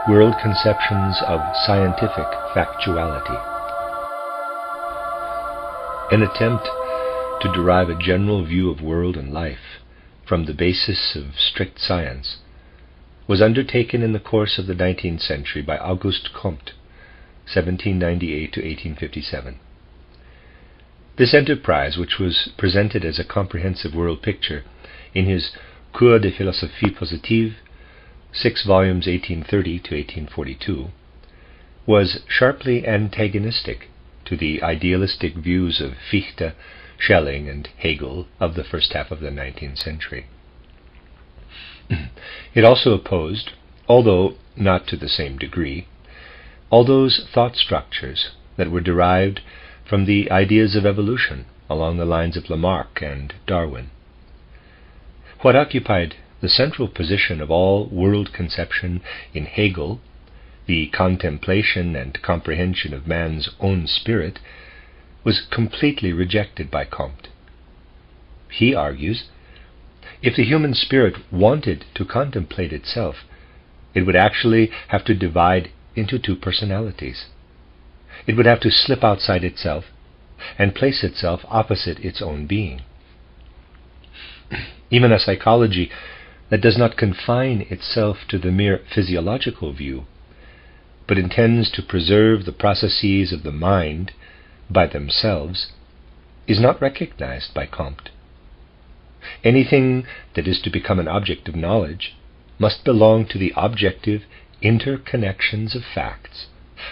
World Conceptions of Scientific Factuality. An attempt to derive a general view of world and life from the basis of strict science was undertaken in the course of the 19th century by Auguste Comte, 1798 to 1857. This enterprise, which was presented as a comprehensive world picture in his Cours de Philosophie Positive, 6 volumes 1830 to 1842, was sharply antagonistic to the idealistic views of Fichte, Schelling, and Hegel of the first half of the 19th century. It also opposed, although not to the same degree, all those thought structures that were derived from the ideas of evolution along the lines of Lamarck and Darwin. What occupied the central position of all world conception in Hegel, the contemplation and comprehension of man's own spirit, was completely rejected by Comte. He argues, if the human spirit wanted to contemplate itself, it would actually have to divide into two personalities. It would have to slip outside itself and place itself opposite its own being. Even a psychology that does not confine itself to the mere physiological view, but intends to preserve the processes of the mind by themselves, is not recognized by Comte. Anything that is to become an object of knowledge must belong to the objective interconnections of facts,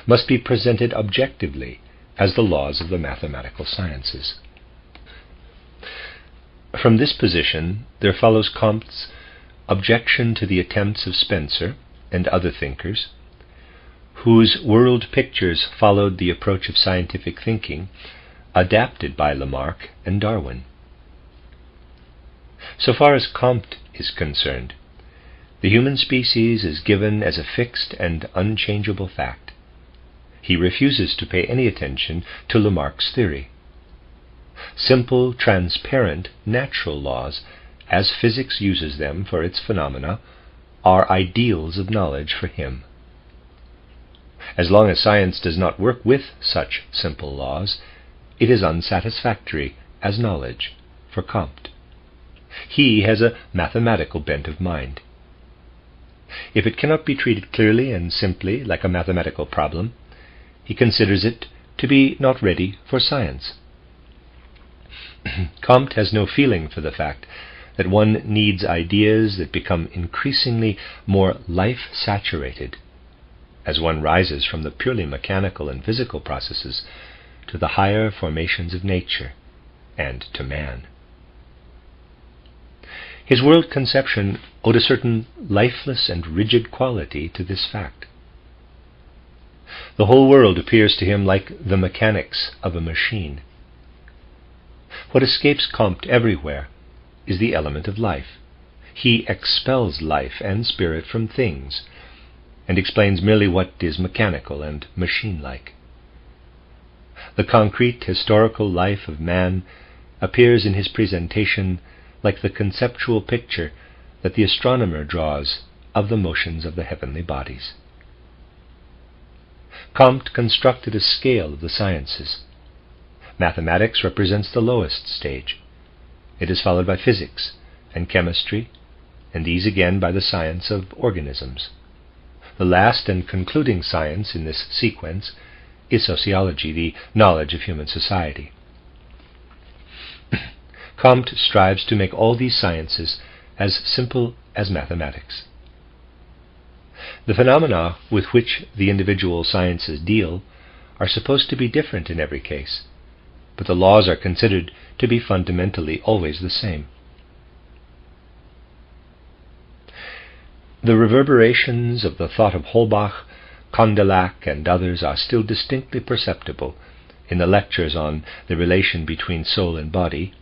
must be presented objectively as the laws of the mathematical sciences. From this position there follows Comte's objection to the attempts of Spencer and other thinkers, whose world pictures followed the approach of scientific thinking adapted by Lamarck and Darwin. So far as Comte is concerned, the human species is given as a fixed and unchangeable fact. He refuses to pay any attention to Lamarck's theory. Simple, transparent, natural laws, as physics uses them for its phenomena, are ideals of knowledge for him. As long as science does not work with such simple laws, it is unsatisfactory as knowledge for Comte. He has a mathematical bent of mind. If it cannot be treated clearly and simply like a mathematical problem, he considers it to be not ready for science. Comte has no feeling for the fact that one needs ideas that become increasingly more life-saturated as one rises from the purely mechanical and physical processes to the higher formations of nature and to man. His world conception owed a certain lifeless and rigid quality to this fact. The whole world appears to him like the mechanics of a machine. What escapes Comte everywhere is the element of life. He expels life and spirit from things, and explains merely what is mechanical and machine-like. The concrete historical life of man appears in his presentation like the conceptual picture that the astronomer draws of the motions of the heavenly bodies. Comte constructed a scale of the sciences. Mathematics represents the lowest stage. It is followed by physics and chemistry, and these again by the science of organisms. The last and concluding science in this sequence is sociology, the knowledge of human society. Comte strives to make all these sciences as simple as mathematics. The phenomena with which the individual sciences deal are supposed to be different in every case, but the laws are considered to be fundamentally always the same. The reverberations of the thought of Holbach, Condillac, and others are still distinctly perceptible in the lectures on the relation between soul and body,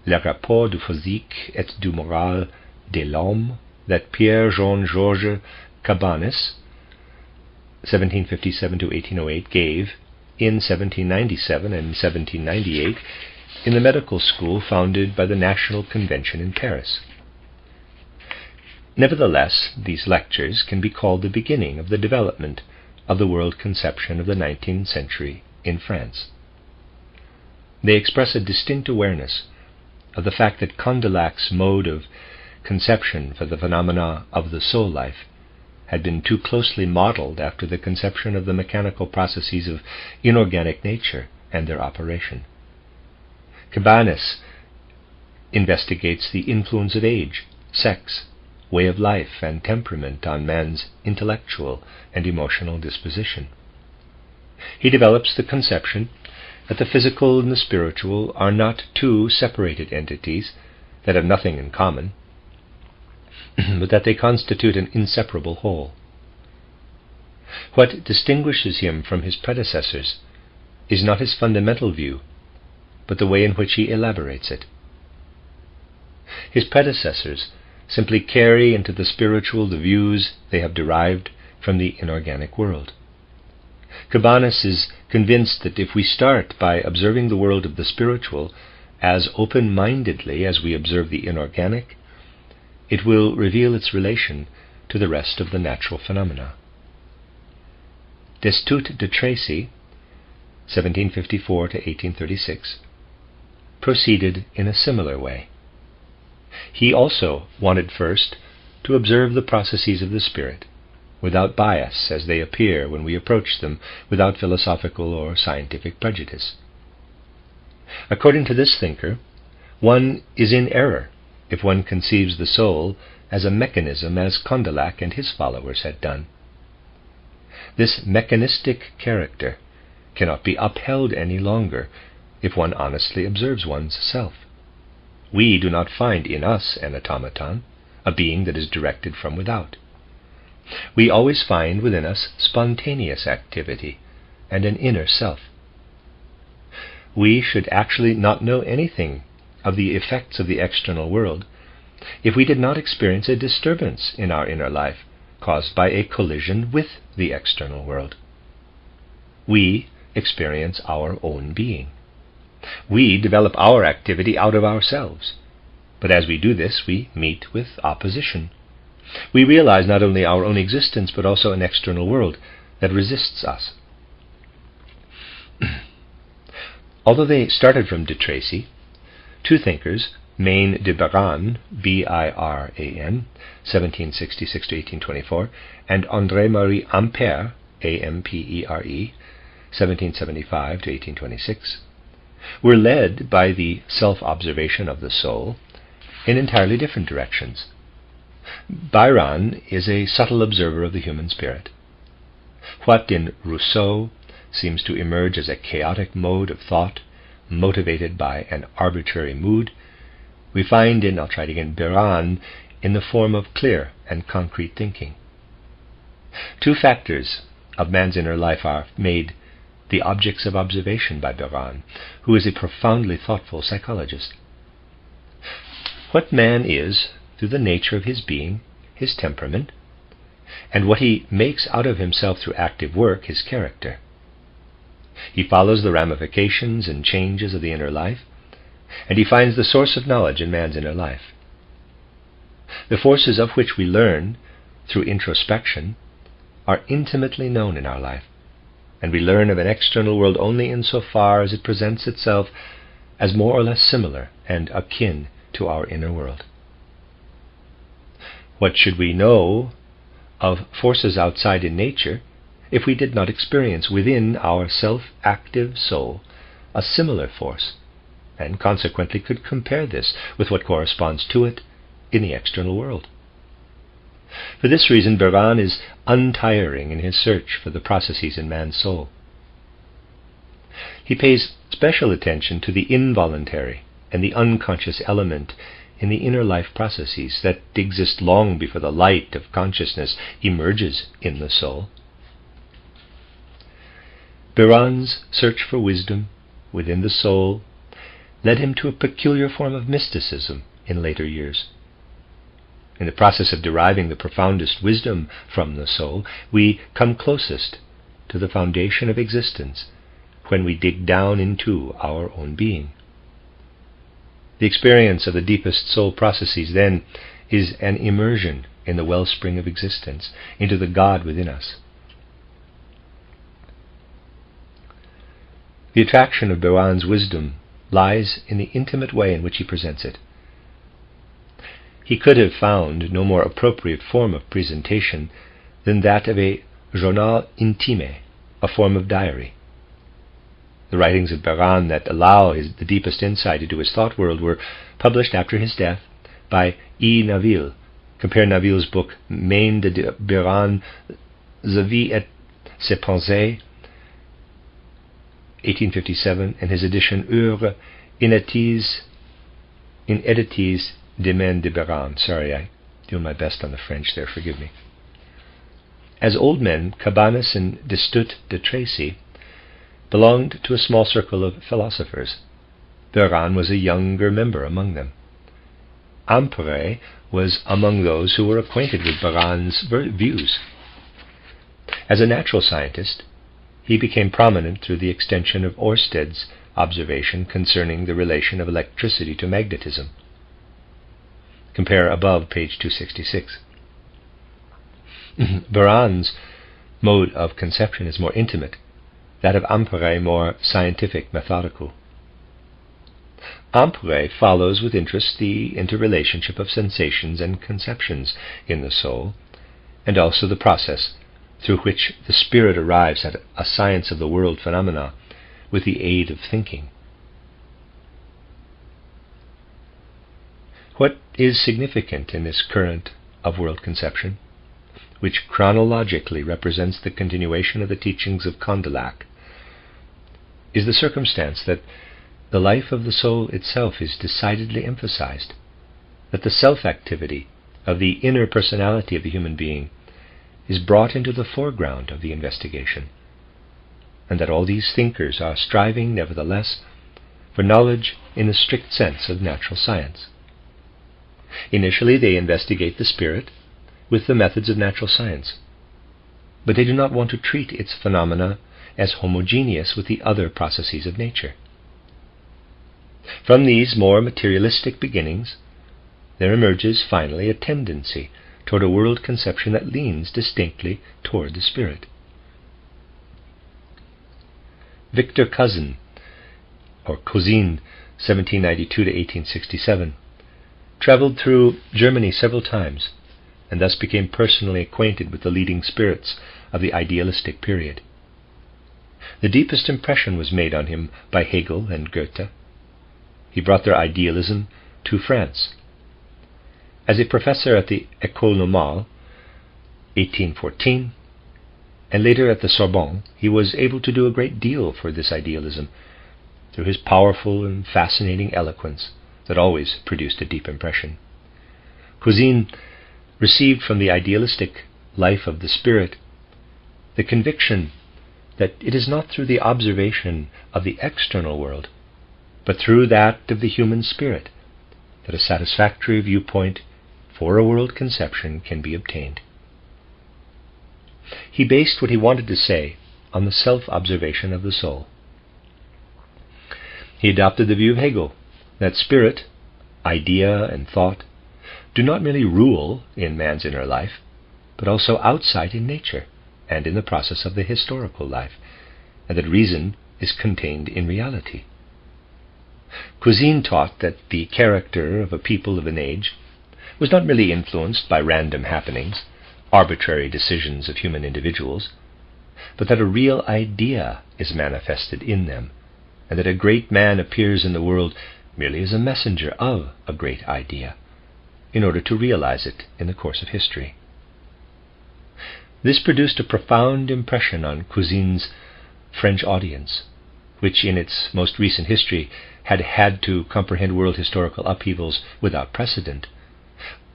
Les rapports du physique et du moral de l'homme, that Pierre-Jean-Georges Cabanis, 1757 to 1808, gave in 1797 and 1798 in the medical school founded by the National Convention in Paris. Nevertheless, these lectures can be called the beginning of the development of the world conception of the 19th century in France. They express a distinct awareness of the fact that Condillac's mode of conception for the phenomena of the soul life had been too closely modeled after the conception of the mechanical processes of inorganic nature and their operation. Cabanis investigates the influence of age, sex, way of life, and temperament on man's intellectual and emotional disposition. He develops the conception that the physical and the spiritual are not two separated entities that have nothing in common, but that they constitute an inseparable whole. What distinguishes him from his predecessors is not his fundamental view, but the way in which he elaborates it. His predecessors simply carry into the spiritual the views they have derived from the inorganic world. Cabanis is convinced that if we start by observing the world of the spiritual as open-mindedly as we observe the inorganic, it will reveal its relation to the rest of the natural phenomena. Destutt de Tracy, 1754 to 1836, proceeded in a similar way. He also wanted first to observe the processes of the spirit, without bias as they appear when we approach them, without philosophical or scientific prejudice. According to this thinker, one is in error if one conceives the soul as a mechanism as Condillac and his followers had done. This mechanistic character cannot be upheld any longer if one honestly observes one's self. We do not find in us an automaton, a being that is directed from without. We always find within us spontaneous activity and an inner self. We should actually not know anything of the effects of the external world if we did not experience a disturbance in our inner life caused by a collision with the external world. We experience our own being. We develop our activity out of ourselves, but as we do this, we meet with opposition. We realize not only our own existence, but also an external world that resists us. Although they started from de Tracy, two thinkers, Maine de Biran, B-I-R-A-N, 1766 to 1824, and André-Marie Ampère, A-M-P-E-R-E, 1775 to 1826, were led by the self-observation of the soul in entirely different directions. Biran is a subtle observer of the human spirit. What in Rousseau seems to emerge as a chaotic mode of thought motivated by an arbitrary mood, we find in, I'll try it again, Biran in the form of clear and concrete thinking. Two factors of man's inner life are made the objects of observation by Biran, who is a profoundly thoughtful psychologist. What man is, through the nature of his being, his temperament, and what he makes out of himself through active work, his character. He follows the ramifications and changes of the inner life, and he finds the source of knowledge in man's inner life. The forces of which we learn through introspection are intimately known in our life, and we learn of an external world only insofar as it presents itself as more or less similar and akin to our inner world. What should we know of forces outside in nature if we did not experience within our self-active soul a similar force, and consequently could compare this with what corresponds to it in the external world? For this reason, Biran is untiring in his search for the processes in man's soul. He pays special attention to the involuntary and the unconscious element in the inner life processes that exist long before the light of consciousness emerges in the soul. Biran's search for wisdom within the soul led him to a peculiar form of mysticism in later years. In the process of deriving the profoundest wisdom from the soul, we come closest to the foundation of existence when we dig down into our own being. The experience of the deepest soul processes then is an immersion in the wellspring of existence, into the God within us. The attraction of Beran's wisdom lies in the intimate way in which he presents it. He could have found no more appropriate form of presentation than that of a journal intime, a form of diary. The writings of Beran that allow the deepest insight into his thought world were published after his death by E. Naville. Compare Naville's book Main de Beran, Sa vie et ses pensées, 1857, and his edition Œuvres inédites des mains de Beran. Sorry, I'm doing my best on the French there, forgive me. As old men, Cabanis and Destutt de Tracy belonged to a small circle of philosophers. Beran was a younger member among them. Ampère was among those who were acquainted with Beran's views. As a natural scientist, he became prominent through the extension of Ørsted's observation concerning the relation of electricity to magnetism. Compare above, page 266. Beran's mode of conception is more intimate, that of Ampère more scientific, methodical. Ampère follows with interest the interrelationship of sensations and conceptions in the soul, and also the process through which the spirit arrives at a science of the world phenomena with the aid of thinking. What is significant in this current of world conception, which chronologically represents the continuation of the teachings of Condillac, is the circumstance that the life of the soul itself is decidedly emphasized, that the self-activity of the inner personality of the human being is brought into the foreground of the investigation, and that all these thinkers are striving, nevertheless, for knowledge in the strict sense of natural science. Initially, they investigate the spirit with the methods of natural science, but they do not want to treat its phenomena as homogeneous with the other processes of nature. From these more materialistic beginnings, there emerges finally a tendency toward a world conception that leans distinctly toward the spirit. Victor Cousin, or Cousin, 1792 to 1867, traveled through Germany several times, and thus became personally acquainted with the leading spirits of the idealistic period. The deepest impression was made on him by Hegel and Goethe. He brought their idealism to France. As a professor at the École Normale, 1814, and later at the Sorbonne, he was able to do a great deal for this idealism through his powerful and fascinating eloquence that always produced a deep impression. Cousin received from the idealistic life of the spirit the conviction that it is not through the observation of the external world, but through that of the human spirit, that a satisfactory viewpoint for a world conception can be obtained. He based what he wanted to say on the self-observation of the soul. He adopted the view of Hegel, that spirit, idea, and thought do not merely rule in man's inner life, but also outside in nature and in the process of the historical life, and that reason is contained in reality. Cousin taught that the character of a people of an age was not merely influenced by random happenings, arbitrary decisions of human individuals, but that a real idea is manifested in them, and that a great man appears in the world merely as a messenger of a great idea, in order to realize it in the course of history. This produced a profound impression on Cousin's French audience, which in its most recent history had had to comprehend world historical upheavals without precedent,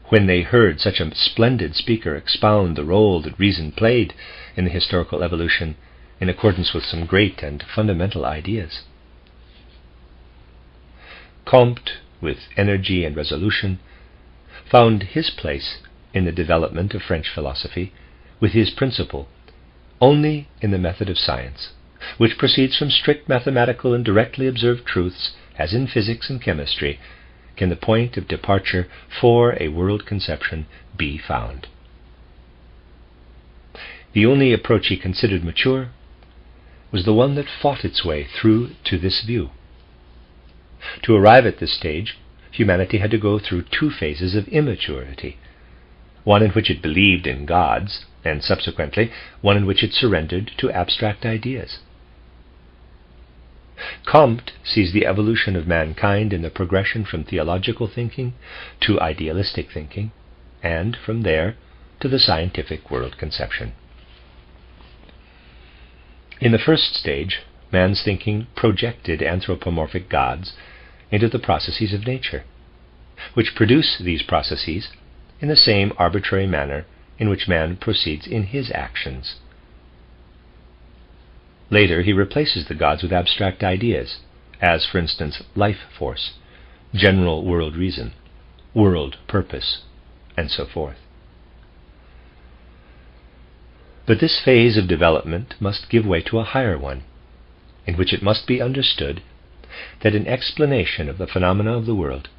when they heard such a splendid speaker expound the role that reason played in the historical evolution in accordance with some great and fundamental ideas. Comte, with energy and resolution, found his place in the development of French philosophy with his principle only in the method of science, which proceeds from strict mathematical and directly observed truths, as in physics and chemistry, can the point of departure for a world conception be found. The only approach he considered mature was the one that fought its way through to this view. To arrive at this stage, humanity had to go through two phases of immaturity, one in which it believed in gods, and subsequently one in which it surrendered to abstract ideas. Comte sees the evolution of mankind in the progression from theological thinking to idealistic thinking, and from there to the scientific world conception. In the first stage, man's thinking projected anthropomorphic gods into the processes of nature, which produce these processes in the same arbitrary manner in which man proceeds in his actions. Later, he replaces the gods with abstract ideas, as, for instance, life force, general world reason, world purpose, and so forth. But this phase of development must give way to a higher one, in which it must be understood that an explanation of the phenomena of the world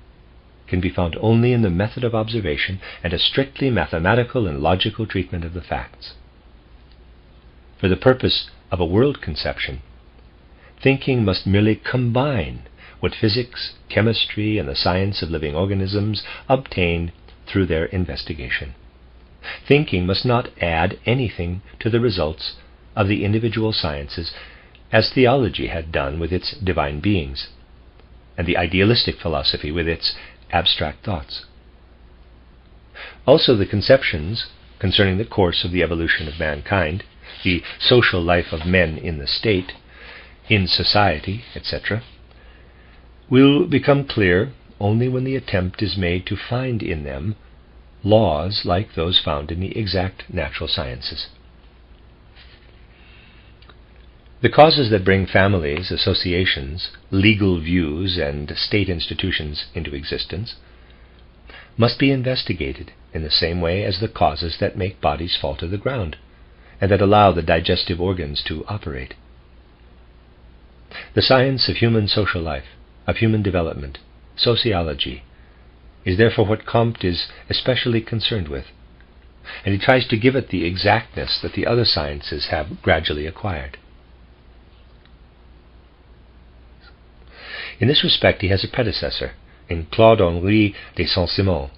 can be found only in the method of observation and a strictly mathematical and logical treatment of the facts. For the purpose of a world conception, thinking must merely combine what physics, chemistry, and the science of living organisms obtain through their investigation. Thinking must not add anything to the results of the individual sciences, as theology had done with its divine beings, and the idealistic philosophy with its abstract thoughts. Also, the conceptions concerning the course of the evolution of mankind, the social life of men in the state, in society, etc., will become clear only when the attempt is made to find in them laws like those found in the exact natural sciences. The causes that bring families, associations, legal views, and state institutions into existence must be investigated in the same way as the causes that make bodies fall to the ground and that allow the digestive organs to operate. The science of human social life, of human development, sociology, is therefore what Comte is especially concerned with, and he tries to give it the exactness that the other sciences have gradually acquired. In this respect, he has a predecessor in Claude-Henri de Saint-Simon,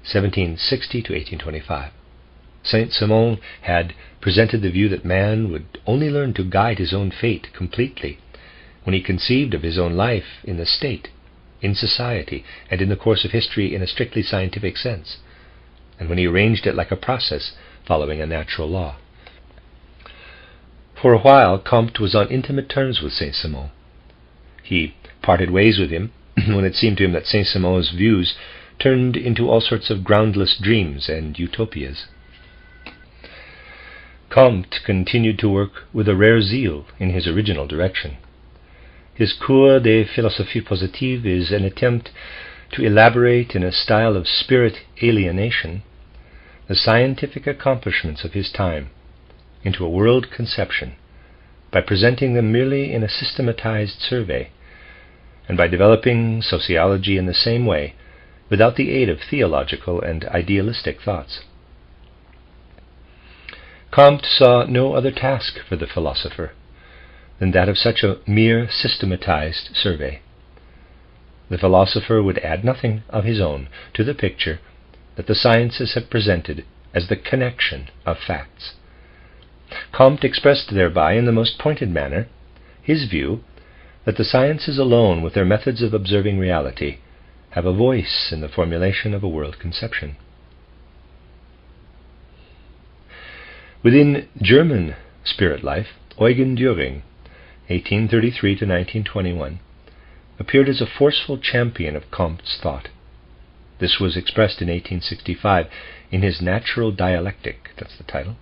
1760 to 1825. Saint-Simon had presented the view that man would only learn to guide his own fate completely when he conceived of his own life in the state, in society, and in the course of history in a strictly scientific sense, and when he arranged it like a process following a natural law. For a while, Comte was on intimate terms with Saint-Simon. He parted ways with him when it seemed to him that Saint-Simon's views turned into all sorts of groundless dreams and utopias. Comte continued to work with a rare zeal in his original direction. His Cours de Philosophie Positive is an attempt to elaborate in a style of spirit alienation the scientific accomplishments of his time into a world conception by presenting them merely in a systematized survey, and by developing sociology in the same way without the aid of theological and idealistic thoughts. Comte saw no other task for the philosopher than that of such a mere systematized survey. The philosopher would add nothing of his own to the picture that the sciences have presented as the connection of facts. Comte expressed thereby in the most pointed manner his view that the sciences alone, with their methods of observing reality, have a voice in the formulation of a world conception. Within German spirit life, Eugen Dühring, 1833 to 1921, appeared as a forceful champion of Comte's thought. This was expressed in 1865 in his Natural Dialectic, that's the title.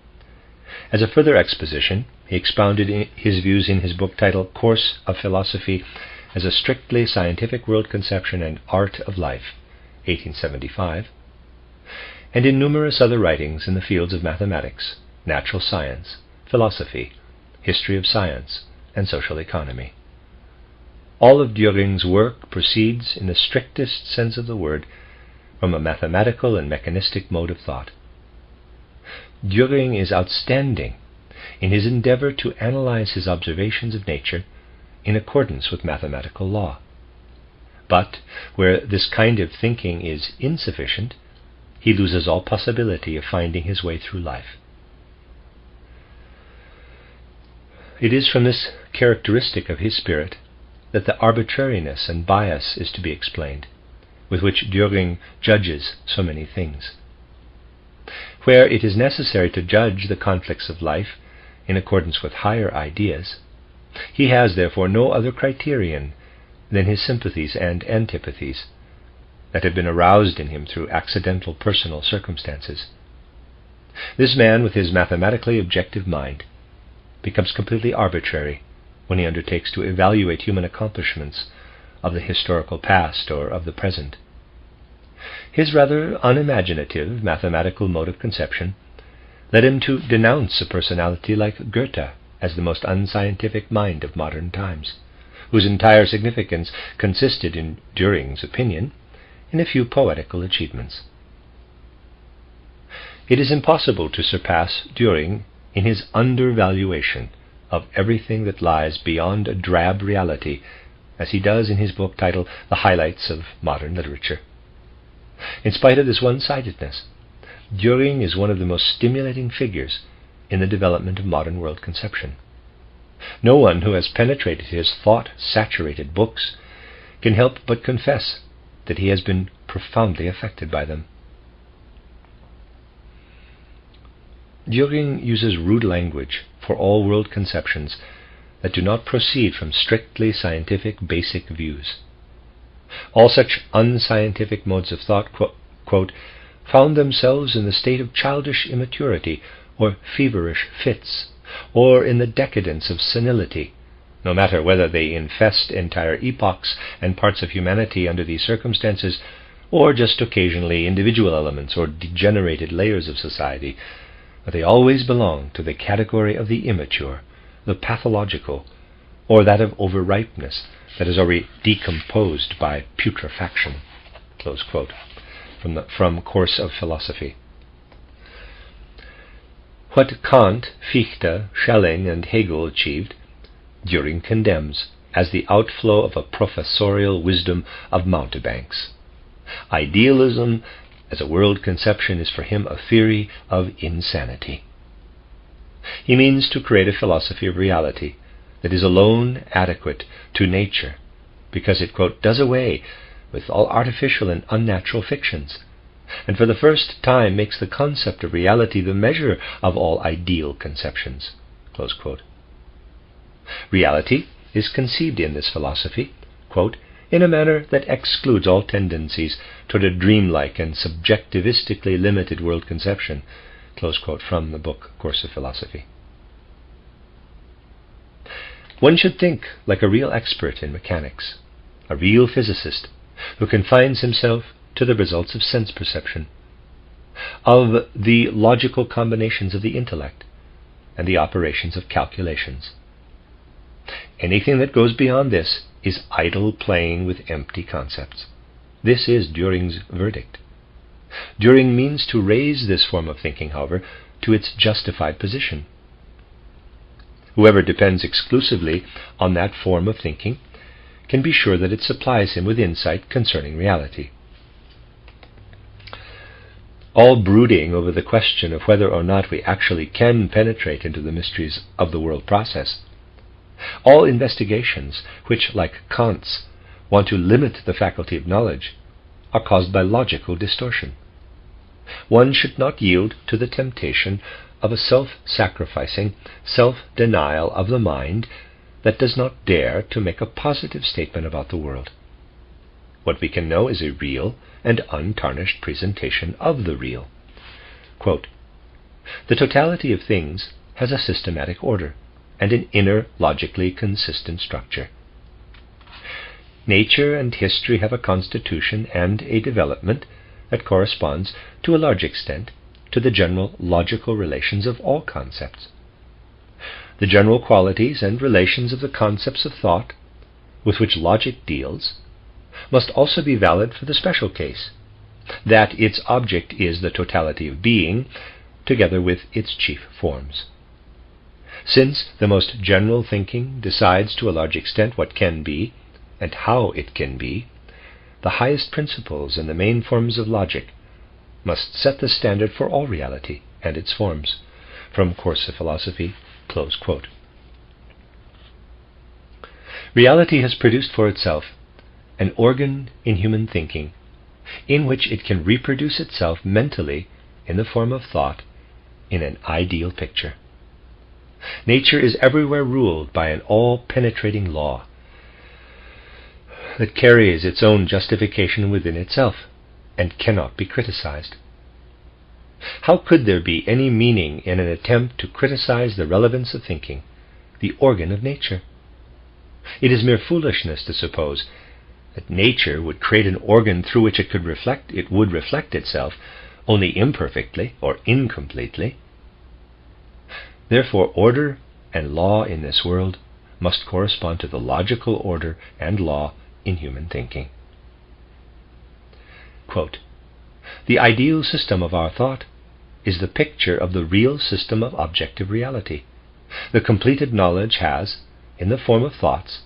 As a further exposition, he expounded his views in his book titled Course of Philosophy as a Strictly Scientific World Conception and Art of Life, 1875, and in numerous other writings in the fields of mathematics, natural science, philosophy, history of science, and social economy. All of Düring's work proceeds, in the strictest sense of the word, from a mathematical and mechanistic mode of thought. Düring is outstanding in his endeavor to analyze his observations of nature in accordance with mathematical law. But where this kind of thinking is insufficient, he loses all possibility of finding his way through life. It is from this characteristic of his spirit that the arbitrariness and bias is to be explained, with which Düring judges so many things. Where it is necessary to judge the conflicts of life in accordance with higher ideas, he has therefore no other criterion than his sympathies and antipathies that have been aroused in him through accidental personal circumstances. This man, with his mathematically objective mind, becomes completely arbitrary when he undertakes to evaluate human accomplishments of the historical past or of the present. His rather unimaginative mathematical mode of conception led him to denounce a personality like Goethe as the most unscientific mind of modern times, whose entire significance consisted, in Düring's opinion, in a few poetical achievements. It is impossible to surpass Düring in his undervaluation of everything that lies beyond a drab reality, as he does in his book titled The Highlights of Modern Literature. In spite of this one-sidedness, Düring is one of the most stimulating figures in the development of modern world conception. No one who has penetrated his thought-saturated books can help but confess that he has been profoundly affected by them. Düring uses rude language for all world conceptions that do not proceed from strictly scientific basic views. All such unscientific modes of thought, quote, found themselves in the state of childish immaturity or feverish fits, or in the decadence of senility, no matter whether they infest entire epochs and parts of humanity under these circumstances, or just occasionally individual elements or degenerated layers of society. But they always belong to the category of the immature, the pathological, or that of overripeness that is already decomposed by putrefaction. Close quote from Course of Philosophy. What Kant, Fichte, Schelling, and Hegel achieved, Düring condemns as the outflow of a professorial wisdom of mountebanks. Idealism as a world conception is for him a theory of insanity. He means to create a philosophy of reality that is alone adequate to nature, because it, quote, does away with all artificial and unnatural fictions, and for the first time makes the concept of reality the measure of all ideal conceptions. Close quote. Reality is conceived in this philosophy, quote, in a manner that excludes all tendencies toward a dreamlike and subjectivistically limited world conception. Close quote from the book Course of Philosophy. One should think like a real expert in mechanics, a real physicist who confines himself to the results of sense perception, of the logical combinations of the intellect, and the operations of calculations. Anything that goes beyond this is idle playing with empty concepts. This is Düring's verdict. Düring means to raise this form of thinking, however, to its justified position. Whoever depends exclusively on that form of thinking can be sure that it supplies him with insight concerning reality. All brooding over the question of whether or not we actually can penetrate into the mysteries of the world process, all investigations which, like Kant's, want to limit the faculty of knowledge, are caused by logical distortion. One should not yield to the temptation of a self-sacrificing self-denial of the mind that does not dare to make a positive statement about the world. What we can know is a real and untarnished presentation of the real. Quote, the totality of things has a systematic order and an inner, logically consistent structure. Nature and history have a constitution and a development that corresponds to a large extent to the general logical relations of all concepts. The general qualities and relations of the concepts of thought with which logic deals must also be valid for the special case, that its object is the totality of being, together with its chief forms. Since the most general thinking decides to a large extent what can be and how it can be, the highest principles and the main forms of logic must set the standard for all reality and its forms. From Course of Philosophy, close quote. Reality has produced for itself an organ in human thinking in which it can reproduce itself mentally in the form of thought in an ideal picture. Nature is everywhere ruled by an all-penetrating law that carries its own justification within itself and cannot be criticized. How could there be any meaning in an attempt to criticize the relevance of thinking, the organ of nature? It is mere foolishness to suppose that nature would create an organ through which it would reflect itself only imperfectly or incompletely. Therefore, order and law in this world must correspond to the logical order and law in human thinking. Quote, "The ideal system of our thought is the picture of the real system of objective reality. The completed knowledge has, in the form of thoughts,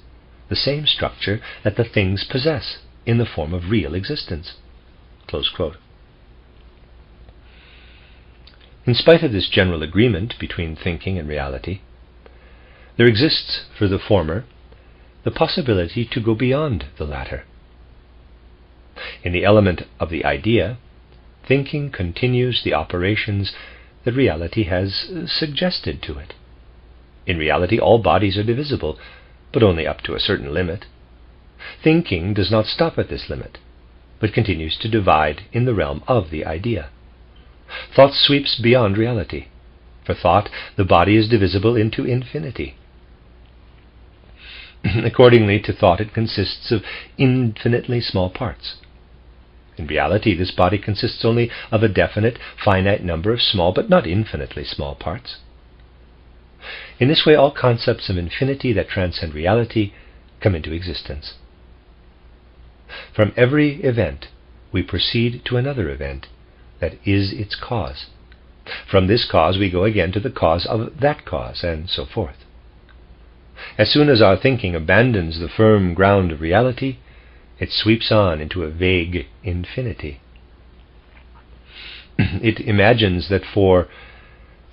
the same structure that the things possess in the form of real existence." Close quote. In spite of this general agreement between thinking and reality, there exists for the former the possibility to go beyond the latter. In the element of the idea, thinking continues the operations that reality has suggested to it. In reality, all bodies are divisible, but only up to a certain limit. Thinking does not stop at this limit, but continues to divide in the realm of the idea. Thought sweeps beyond reality. For thought, the body is divisible into infinity. Accordingly to thought, it consists of infinitely small parts. In reality, this body consists only of a definite, finite number of small, but not infinitely small parts. In this way, all concepts of infinity that transcend reality come into existence. From every event, we proceed to another event that is its cause. From this cause, we go again to the cause of that cause, and so forth. As soon as our thinking abandons the firm ground of reality, it sweeps on into a vague infinity. It imagines that for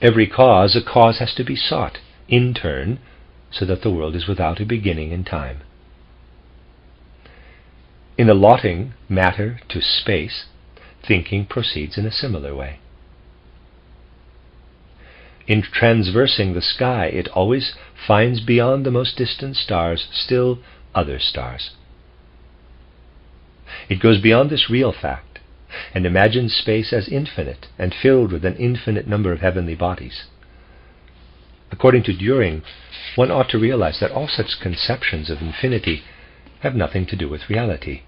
every cause, a cause has to be sought in turn, so that the world is without a beginning in time. In allotting matter to space, thinking proceeds in a similar way. In transversing the sky, it always finds beyond the most distant stars still other stars. It goes beyond this real fact and imagines space as infinite and filled with an infinite number of heavenly bodies. According to Düring, one ought to realize that all such conceptions of infinity have nothing to do with reality.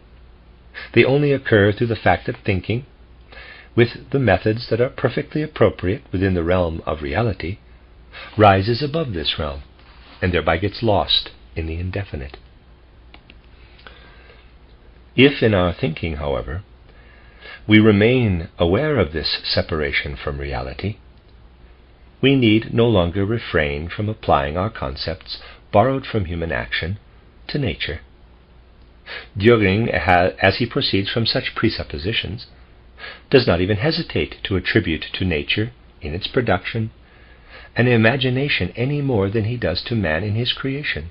They only occur through the fact that thinking, with the methods that are perfectly appropriate within the realm of reality, rises above this realm and thereby gets lost in the indefinite. If in our thinking, however, we remain aware of this separation from reality, we need no longer refrain from applying our concepts borrowed from human action to nature. Düring, as he proceeds from such presuppositions, does not even hesitate to attribute to nature, in its production, an imagination any more than he does to man in his creation.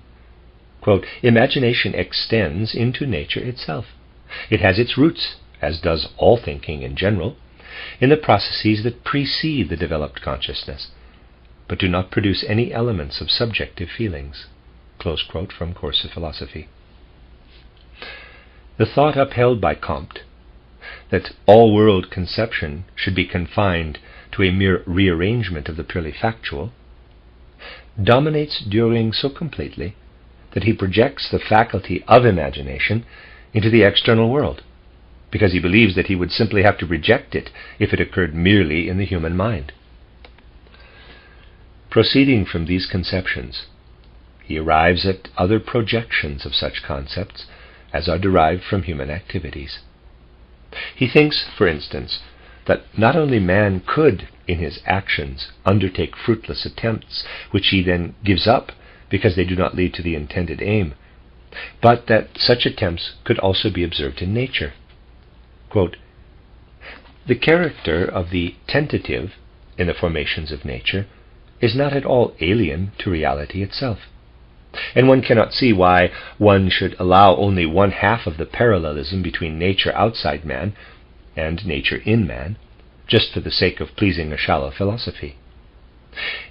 Quote, "Imagination extends into nature itself. It has its roots, as does all thinking in general, in the processes that precede the developed consciousness, but do not produce any elements of subjective feelings." Close quote from Course of Philosophy. The thought upheld by Comte, that all world conception should be confined to a mere rearrangement of the purely factual, dominates Düring so completely that he projects the faculty of imagination into the external world, because he believes that he would simply have to reject it if it occurred merely in the human mind. Proceeding from these conceptions, he arrives at other projections of such concepts as are derived from human activities. He thinks, for instance, that not only man could, in his actions, undertake fruitless attempts, which he then gives up because they do not lead to the intended aim, but that such attempts could also be observed in nature. Quote, "The character of the tentative in the formations of nature is not at all alien to reality itself, and one cannot see why one should allow only one half of the parallelism between nature outside man and nature in man, just for the sake of pleasing a shallow philosophy.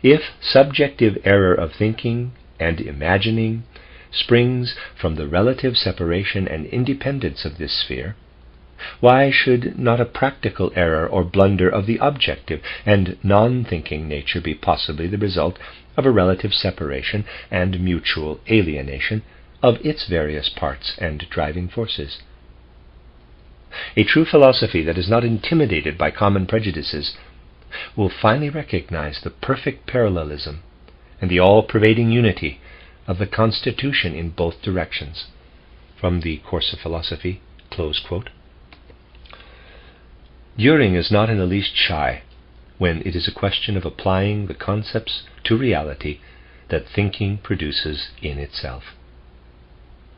If subjective error of thinking and imagining springs from the relative separation and independence of this sphere, why should not a practical error or blunder of the objective and non-thinking nature be possibly the result of a relative separation and mutual alienation of its various parts and driving forces? A true philosophy that is not intimidated by common prejudices will finally recognize the perfect parallelism and the all-pervading unity of the constitution in both directions." From the Course of Philosophy, close quote. Dühring is not in the least shy when it is a question of applying the concepts to reality that thinking produces in itself.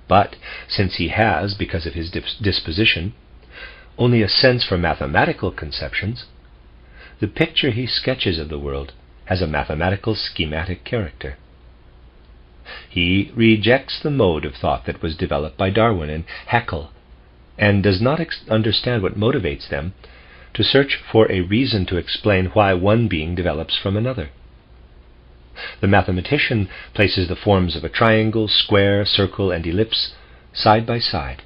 But since he has, because of his disposition, only a sense for mathematical conceptions, the picture he sketches of the world has a mathematical schematic character. He rejects the mode of thought that was developed by Darwin and Haeckel, and does not understand what motivates them to search for a reason to explain why one being develops from another. The mathematician places the forms of a triangle, square, circle, and ellipse side by side.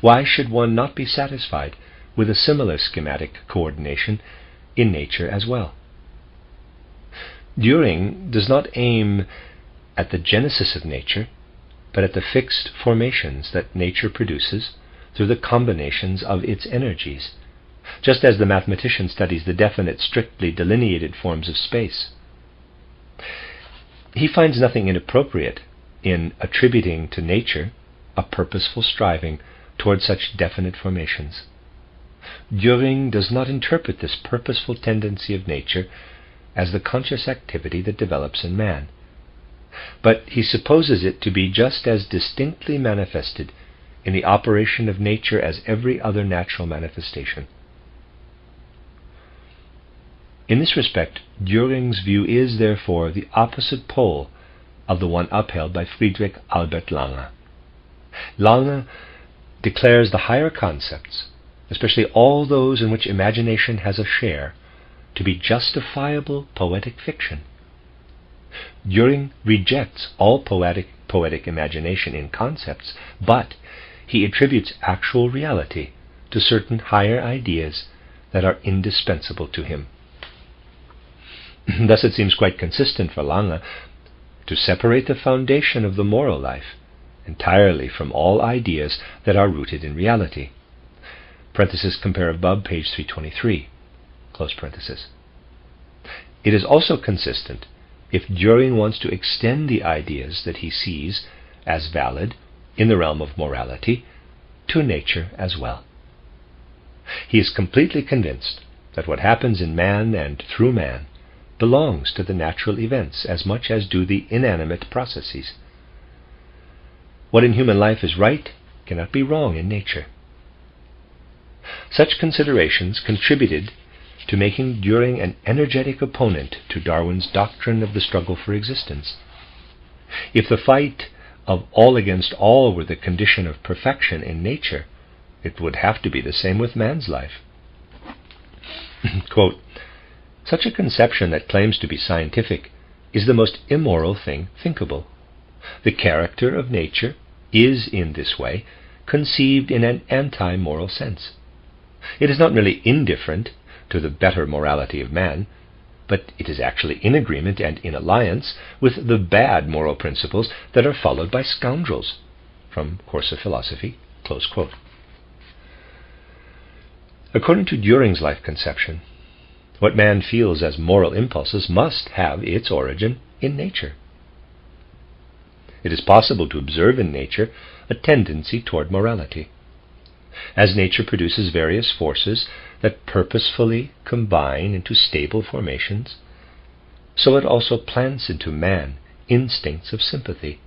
Why should one not be satisfied with a similar schematic coordination in nature as well? Dühring does not aim at the genesis of nature, but at the fixed formations that nature produces through the combinations of its energies, just as the mathematician studies the definite, strictly delineated forms of space. He finds nothing inappropriate in attributing to nature a purposeful striving toward such definite formations. Dühring does not interpret this purposeful tendency of nature as the conscious activity that develops in man, but he supposes it to be just as distinctly manifested in the operation of nature as every other natural manifestation. In this respect, Dühring's view is, therefore, the opposite pole of the one upheld by Friedrich Albert Lange. Lange declares the higher concepts, especially all those in which imagination has a share, to be justifiable poetic fiction. Dühring rejects all poetic imagination in concepts, but he attributes actual reality to certain higher ideas that are indispensable to him. Thus it seems quite consistent for Lange to separate the foundation of the moral life entirely from all ideas that are rooted in reality. Parenthesis, compare above, page 323. Close parenthesis. It is also consistent if Dühring wants to extend the ideas that he sees as valid in the realm of morality to nature as well. He is completely convinced that what happens in man and through man belongs to the natural events as much as do the inanimate processes. What in human life is right cannot be wrong in nature. Such considerations contributed to making Dühring an energetic opponent to Darwin's doctrine of the struggle for existence. If the fight of all against all were the condition of perfection in nature, it would have to be the same with man's life. Quote, "Such a conception that claims to be scientific is the most immoral thing thinkable. The character of nature is, in this way, conceived in an anti-moral sense. It is not merely indifferent to the better morality of man, but it is actually in agreement and in alliance with the bad moral principles that are followed by scoundrels." From Course of Philosophy, close quote. According to Dühring's life conception, what man feels as moral impulses must have its origin in nature. it is possible to observe in nature a tendency toward morality. As nature produces various forces that purposefully combine into stable formations, so it also plants into man instincts of sympathy.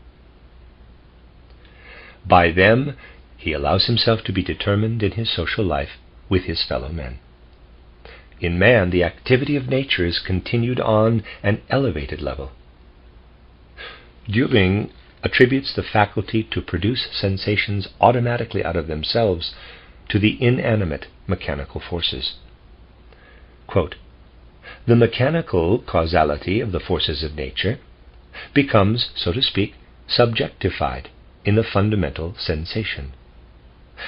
By them, he allows himself to be determined in his social life with his fellow men. In man, the activity of nature is continued on an elevated level. Düring attributes the faculty to produce sensations automatically out of themselves to the inanimate mechanical forces. Quote, "The mechanical causality of the forces of nature becomes, so to speak, subjectified in the fundamental sensation.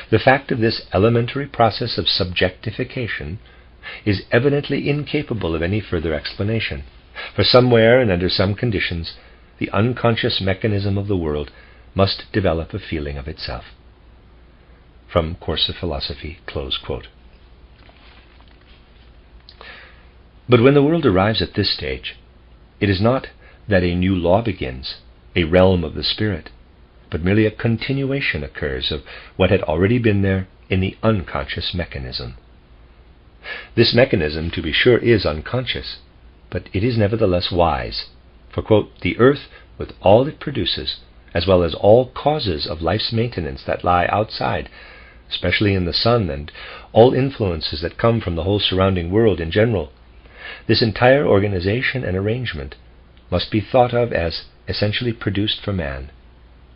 The fact of this elementary process of subjectification is evidently incapable of any further explanation, for somewhere and under some conditions the unconscious mechanism of the world must develop a feeling of itself." From Course of Philosophy, close quote. But when the world arrives at this stage, it is not that a new law begins, a realm of the spirit, but merely a continuation occurs of what had already been there in the unconscious mechanism. This mechanism, to be sure, is unconscious, but it is nevertheless wise, for, quote, "the earth, with all it produces, as well as all causes of life's maintenance that lie outside, especially in the sun, and all influences that come from the whole surrounding world in general, this entire organization and arrangement must be thought of as essentially produced for man,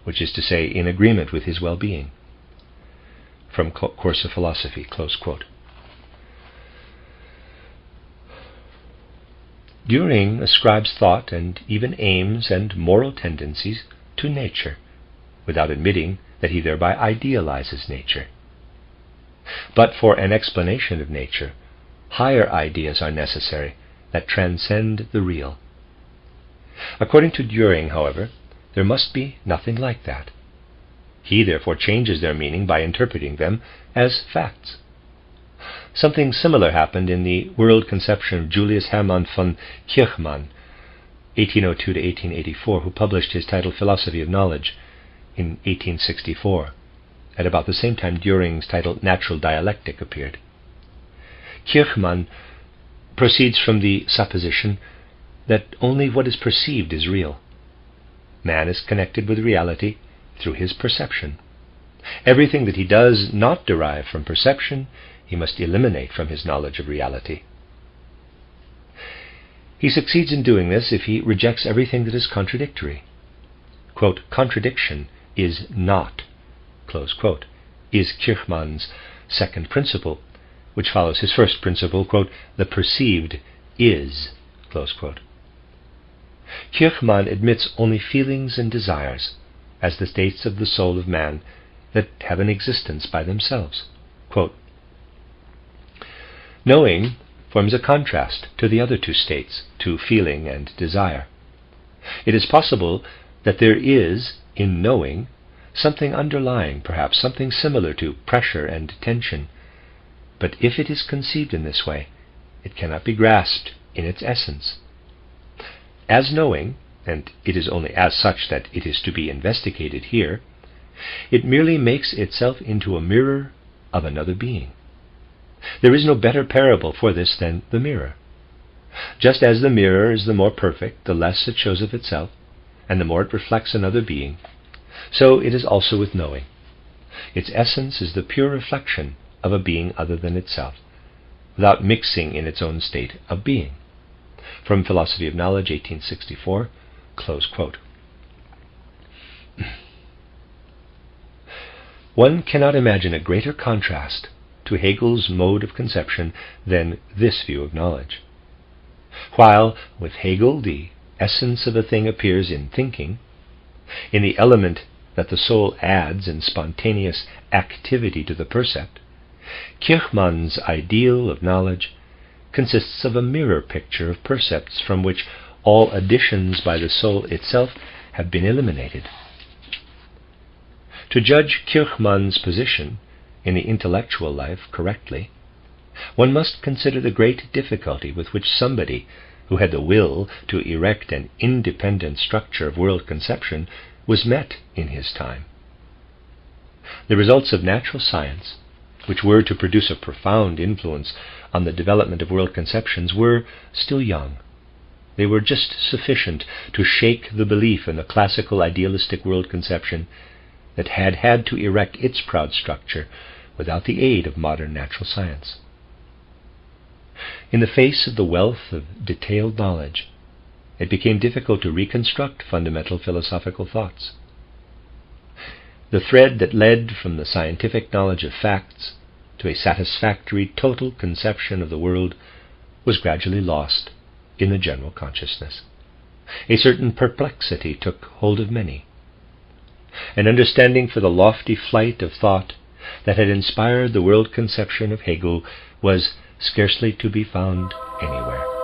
which is to say, in agreement with his well-being." From Course of Philosophy, close quote. Düring ascribes thought and even aims and moral tendencies to nature, without admitting that he thereby idealizes nature. But for an explanation of nature, higher ideas are necessary that transcend the real. According to Düring, however, there must be nothing like that. He therefore changes their meaning by interpreting them as facts. Something similar happened in the world conception of Julius Hermann von Kirchmann, 1802 to 1884, who published his title Philosophy of Knowledge in 1864. At about the same time, Düring's title Natural Dialectic appeared. Kirchmann proceeds from the supposition that only what is perceived is real. Man is connected with reality through his perception. Everything that he does not derive from perception, he must eliminate from his knowledge of reality. He succeeds in doing this if he rejects everything that is contradictory. Quote, "Contradiction is not," close quote, is Kirchmann's second principle, which follows his first principle, quote, "The perceived is," close quote. Kirchmann admits only feelings and desires as the states of the soul of man that have an existence by themselves. Quote, "Knowing forms a contrast to the other two states, to feeling and desire. It is possible that there is, in knowing, something underlying, perhaps something similar to pressure and tension, but if it is conceived in this way, it cannot be grasped in its essence. As knowing, and it is only as such that it is to be investigated here, it merely makes itself into a mirror of another being. There is no better parable for this than the mirror. Just as the mirror is the more perfect, the less it shows of itself, and the more it reflects another being, so it is also with knowing. Its essence is the pure reflection of a being other than itself, without mixing in its own state of being." From Philosophy of Knowledge, 1864, close quote. One cannot imagine a greater contrast to Hegel's mode of conception than this view of knowledge. While with Hegel the essence of a thing appears in thinking, in the element that the soul adds in spontaneous activity to the percept, Kirchmann's ideal of knowledge consists of a mirror picture of percepts from which all additions by the soul itself have been eliminated. To judge Kirchmann's position in the intellectual life correctly, one must consider the great difficulty with which somebody who had the will to erect an independent structure of world conception was met in his time. The results of natural science, which were to produce a profound influence on the development of world conceptions, were still young. They were just sufficient to shake the belief in the classical idealistic world conception that had to erect its proud structure without the aid of modern natural science. In the face of the wealth of detailed knowledge, it became difficult to reconstruct fundamental philosophical thoughts. The thread that led from the scientific knowledge of facts to a satisfactory total conception of the world was gradually lost in the general consciousness. A certain perplexity took hold of many. An understanding for the lofty flight of thought that had inspired the world conception of Hegel was scarcely to be found anywhere.